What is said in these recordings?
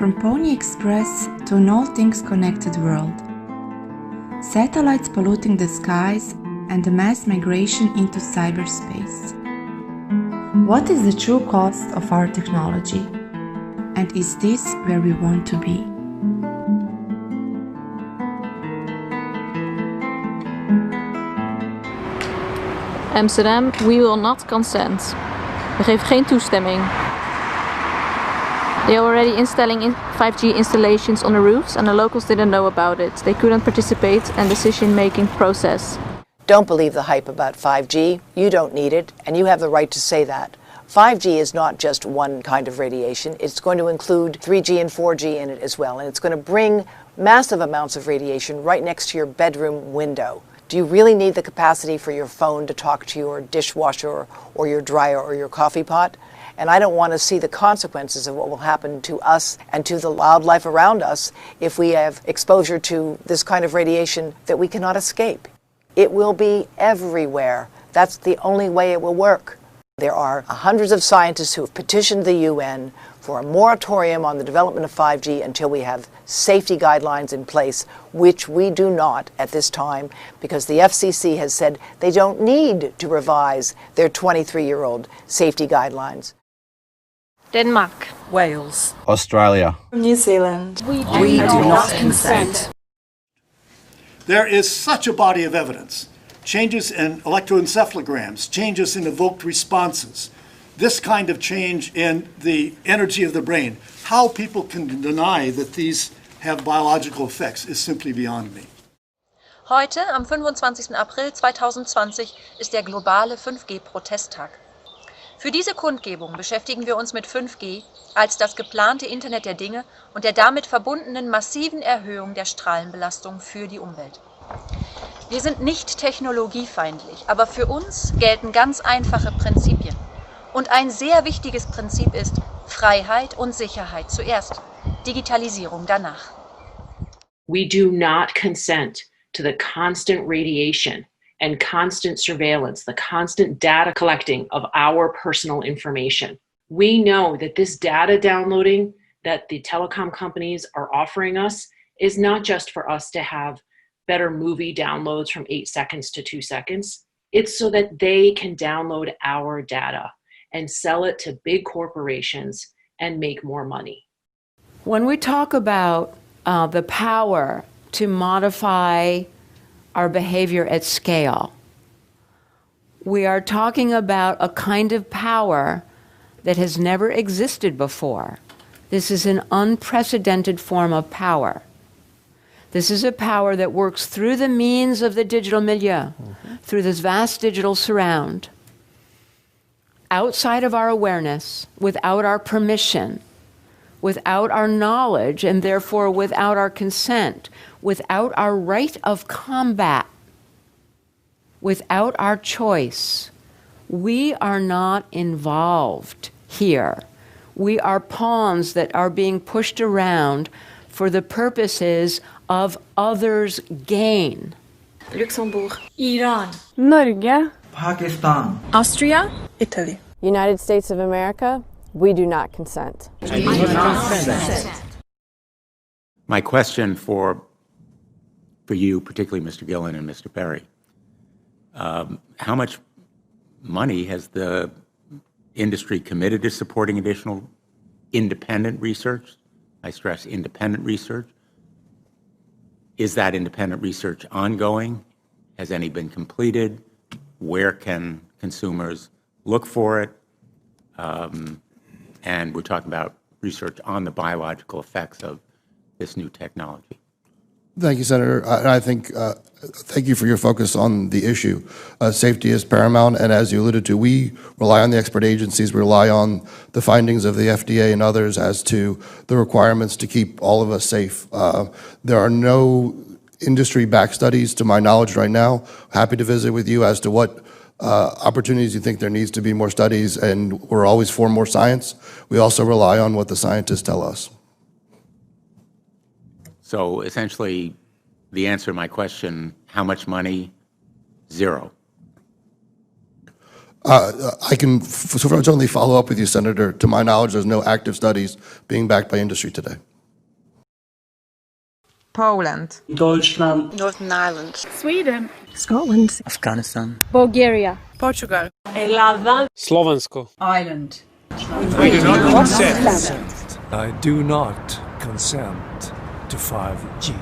From Pony Express to an all things connected world. Satellites polluting the skies and the mass migration into cyberspace. What is the true cost of our technology? And is this where we want to be? Amsterdam, we will not consent. We geven geen toestemming. They are already installing 5G installations on the roofs and the locals didn't know about it. They couldn't participate in the decision-making process. Don't believe the hype about 5G. You don't need it, and you have the right to say that. 5G is not just one kind of radiation. It's going to include 3G and 4G in it as well, and it's going to bring massive amounts of radiation right next to your bedroom window. Do you really need the capacity for your phone to talk to your dishwasher or your dryer or your coffee pot? And I don't want to see the consequences of what will happen to us and to the wildlife around us if we have exposure to this kind of radiation that we cannot escape. It will be everywhere. That's the only way it will work. There are hundreds of scientists who have petitioned the UN for a moratorium on the development of 5G until we have safety guidelines in place, which we do not at this time, because the FCC has said they don't need to revise their 23-year-old safety guidelines. Denmark, Wales, Australia, New Zealand. We do not consent. There is such a body of evidence. Changes in electroencephalograms, changes in evoked responses, this kind of change in the energy of the brain. How people can deny that these have biological effects is simply beyond me. Heute, am 25. April 2020, ist der globale 5G-Protesttag. Für diese Kundgebung beschäftigen wir uns mit 5G als das geplante Internet der Dinge und der damit verbundenen massiven Erhöhung der Strahlenbelastung für die Umwelt. Wir sind nicht technologiefeindlich, aber für uns gelten ganz einfache Prinzipien. Und ein sehr wichtiges Prinzip ist Freiheit und Sicherheit zuerst, Digitalisierung danach. We do not consent to the constant radiation and constant surveillance, the constant data collecting of our personal information. We know that this data downloading that the telecom companies are offering us is not just for us to have better movie downloads from 8 seconds to 2 seconds. It's so that they can download our data and sell it to big corporations and make more money. When we talk about the power to modify our behavior at scale, we are talking about a kind of power that has never existed before. This is an unprecedented form of power. This is a power that works through the means of the digital milieu, through this vast digital surround, outside of our awareness, without our permission, without our knowledge, and therefore without our consent, without our right of combat, without our choice. We are not involved here. We are pawns that are being pushed around for the purposes of others' gain. Luxembourg. Iran. Norge. Pakistan, Austria. Italy. United States of America, we do not consent. My question for you, particularly Mr. Gillen and Mr. Perry, how much money has the industry committed to supporting additional independent research? I stress independent research. Is that independent research ongoing? Has any been completed? Where can consumers look for it? And we're talking about research on the biological effects of this new technology. Thank you, Senator. I think, thank you for your focus on the issue. Safety is paramount, and as you alluded to, we rely on the expert agencies, we rely on the findings of the FDA and others as to the requirements to keep all of us safe. There are no industry-backed studies, to my knowledge right now. Happy to visit with you as to what opportunities you think there needs to be more studies, and we're always for more science. We also rely on what the scientists tell us. So essentially, the answer to my question, how much money? Zero. I can certainly follow up with you, Senator. To my knowledge, there's no active studies being backed by industry today. Poland. Deutschland. Northern Ireland. Sweden. Scotland. Afghanistan. Bulgaria. Portugal. Ελλάδα. Slovensko. Ireland. I do not consent. I do not consent to 5G.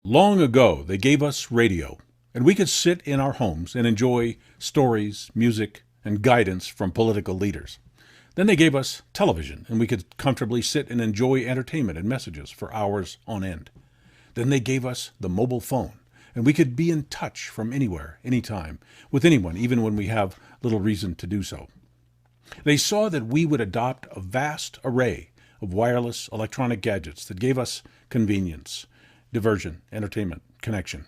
Long ago, they gave us radio, and we could sit in our homes and enjoy stories, music, and guidance from political leaders. Then they gave us television, and we could comfortably sit and enjoy entertainment and messages for hours on end. Then they gave us the mobile phone, and we could be in touch from anywhere, anytime, with anyone, even when we have little reason to do so. They saw that we would adopt a vast array of wireless electronic gadgets that gave us convenience, diversion, entertainment, connection.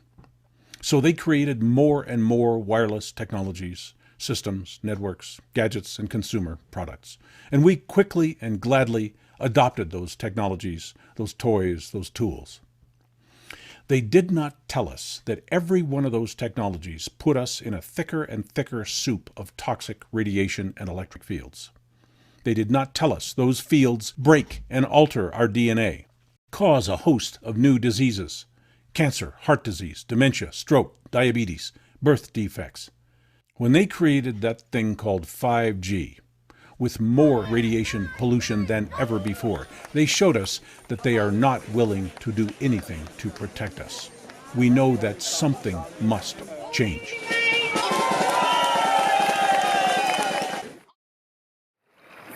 So they created more and more wireless technologies, systems, networks, gadgets, and consumer products. And we quickly and gladly adopted those technologies, those toys, those tools. They did not tell us that every one of those technologies put us in a thicker and thicker soup of toxic radiation and electric fields. They did not tell us those fields break and alter our DNA, cause a host of new diseases: cancer, heart disease, dementia, stroke, diabetes, birth defects. When they created that thing called 5G, with more radiation pollution than ever before, they showed us that they are not willing to do anything to protect us. We know that something must change.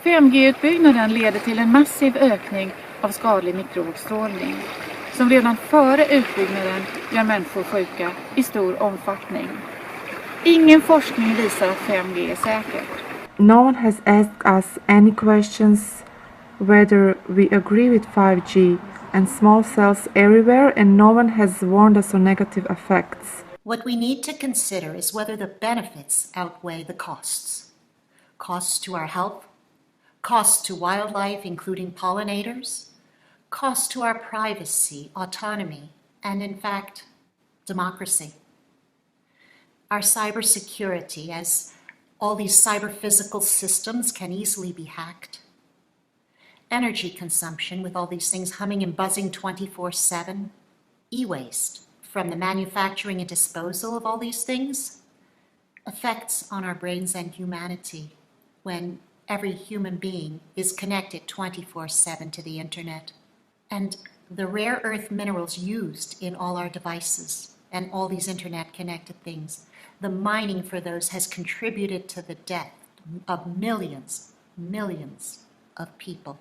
.5G-utbyggnaden leder till en massiv ökning av skadlig mikrovågsstrålning som redan före utbyggnaden gör människor sjuka i stor omfattning. Ingen forskning visar att 5G är säkert. No one has asked us any questions whether we agree with 5G and small cells everywhere, and no one has warned us on negative effects. What we need to consider is whether the benefits outweigh the costs. Costs to our health, costs to wildlife, including pollinators, costs to our privacy, autonomy, and in fact, democracy. Our cybersecurity, as all these cyber-physical systems can easily be hacked. Energy consumption, with all these things humming and buzzing 24/7. E-waste, from the manufacturing and disposal of all these things. Effects on our brains and humanity when every human being is connected 24/7 to the internet. And the rare earth minerals used in all our devices and all these internet-connected things. The mining for those has contributed to the death of millions of people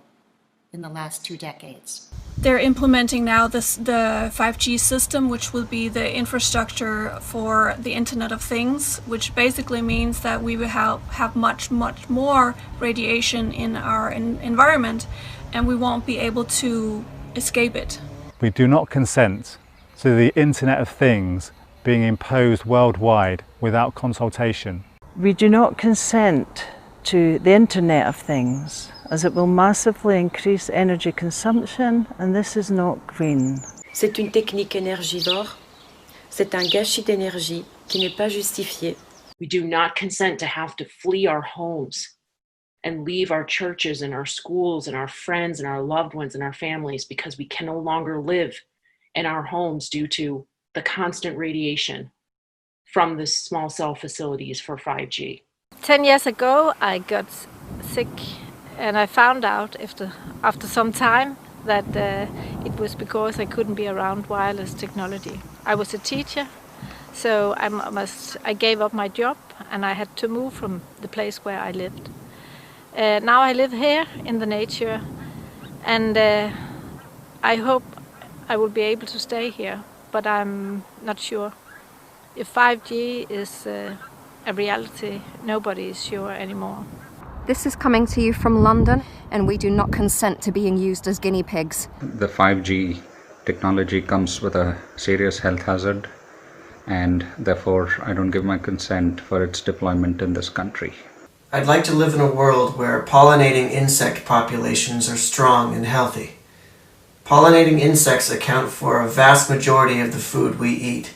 in the last 2 decades. They're implementing now the 5G system, which will be the infrastructure for the Internet of Things, which basically means that we will have much more radiation in our environment, and we won't be able to escape it. We do not consent to the Internet of Things being imposed worldwide without consultation. We do not consent to the Internet of Things, as it will massively increase energy consumption, and this is not green. C'est une technique énergivore. C'est un gâchis d'énergie qui n'est pas justifié. We do not consent to have to flee our homes and leave our churches and our schools and our friends and our loved ones and our families because we can no longer live in our homes due to the constant radiation from the small cell facilities for 5G. 10 years ago, I got sick, and I found out after some time that it was because I couldn't be around wireless technology. I was a teacher, so I gave up my job, and I had to move from the place where I lived. Now I live here in the nature, and I hope I will be able to stay here, but I'm not sure. If 5G is a reality, nobody is sure anymore. This is coming to you from London, and we do not consent to being used as guinea pigs. The 5G technology comes with a serious health hazard, and therefore I don't give my consent for its deployment in this country. I'd like to live in a world where pollinating insect populations are strong and healthy. Pollinating insects account for a vast majority of the food we eat.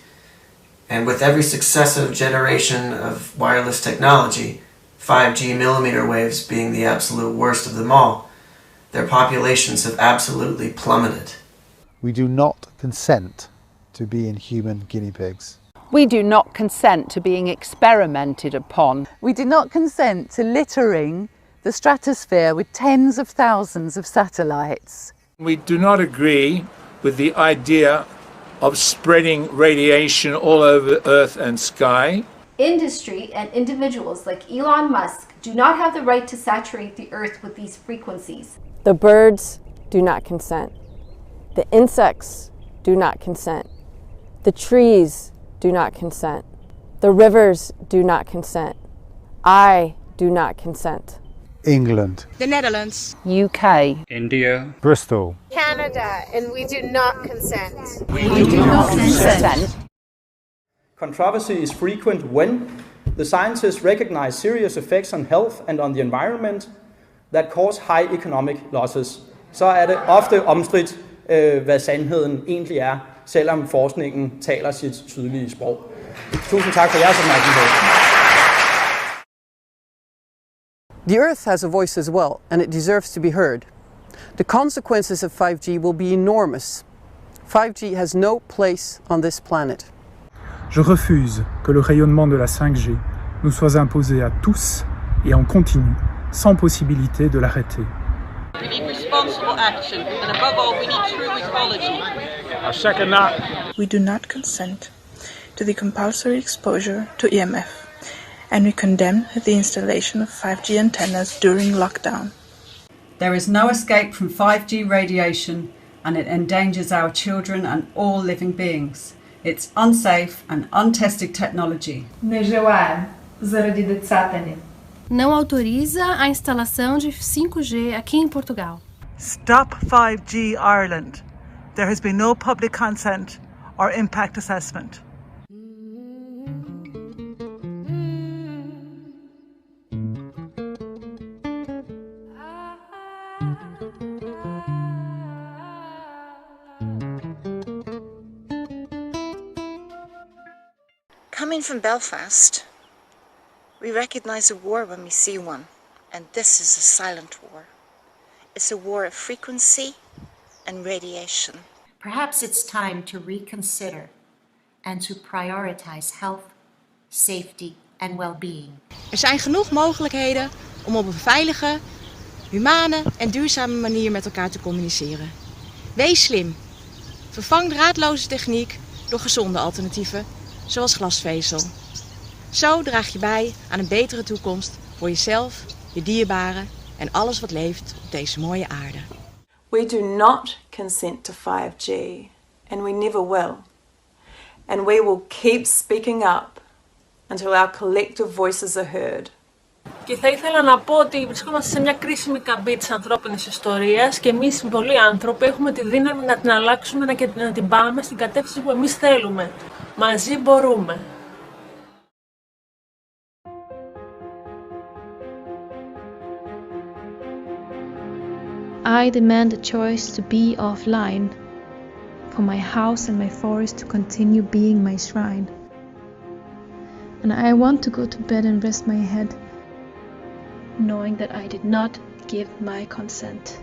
And with every successive generation of wireless technology, 5G millimeter waves being the absolute worst of them all, their populations have absolutely plummeted. We do not consent to being human guinea pigs. We do not consent to being experimented upon. We do not consent to littering the stratosphere with tens of thousands of satellites. We do not agree with the idea of spreading radiation all over Earth and sky. Industry and individuals like Elon Musk do not have the right to saturate the Earth with these frequencies. The birds do not consent. The insects do not consent. The trees do not consent. The rivers do not consent. I do not consent. England, the Netherlands, UK, India, Bristol, Canada, and we do not consent. We do not consent. Controversy is frequent when the scientists recognize serious effects on health and on the environment that cause high economic losses. Så er det ofte omstridt, hvad sandheden egentlig er, selvom forskningen taler sit tydelige sprog. Tusind tak for jeres opmærksomhed. The Earth has a voice as well, and it deserves to be heard. The consequences of 5G will be enormous. 5G has no place on this planet. Je refuse que le rayonnement de la 5G nous soit imposé à tous et en continu, sans possibilité de l'arrêter. We need responsible action, and above all, we need true ecology. I second that. We do not consent to the compulsory exposure to EMF. And we condemn the installation of 5G antennas during lockdown. There is no escape from 5G radiation, and it endangers our children and all living beings. It's unsafe and untested technology. Не желаем заради децата ни. Não autoriza a instalação de 5G aqui em Portugal. Stop 5G Ireland. There has been no public consent or impact assessment. Coming from Belfast, we recognise a war when we see one, and this is a silent war. It's a war of frequency and radiation. Perhaps it's time to reconsider and to prioritize health, safety and well-being. Er zijn genoeg mogelijkheden om op een veilige, humane en duurzame manier met elkaar te communiceren. Wees slim. Vervang draadloze techniek door gezonde alternatieven, zoals glasvezel. Zo draag je bij aan een betere toekomst voor jezelf, je dierbaren en alles wat leeft op deze mooie aarde. We do not consent to 5G, and we never will. And we will keep speaking up until our collective voices are heard. Και θα ήθελα να πω ότι βρισκόμαστε σε μια κρίσιμη καμπή της ανθρώπινης ιστορίας και εμείς πολλοί άνθρωποι έχουμε τη δύναμη να την αλλάξουμε και να την πάμε στην κατεύθυνση που εμείς θέλουμε. Μαζί μπορούμε. I demand a choice to be offline, for my house and my forest to continue being my shrine. And I want to go to bed and rest my head, knowing that I did not give my consent.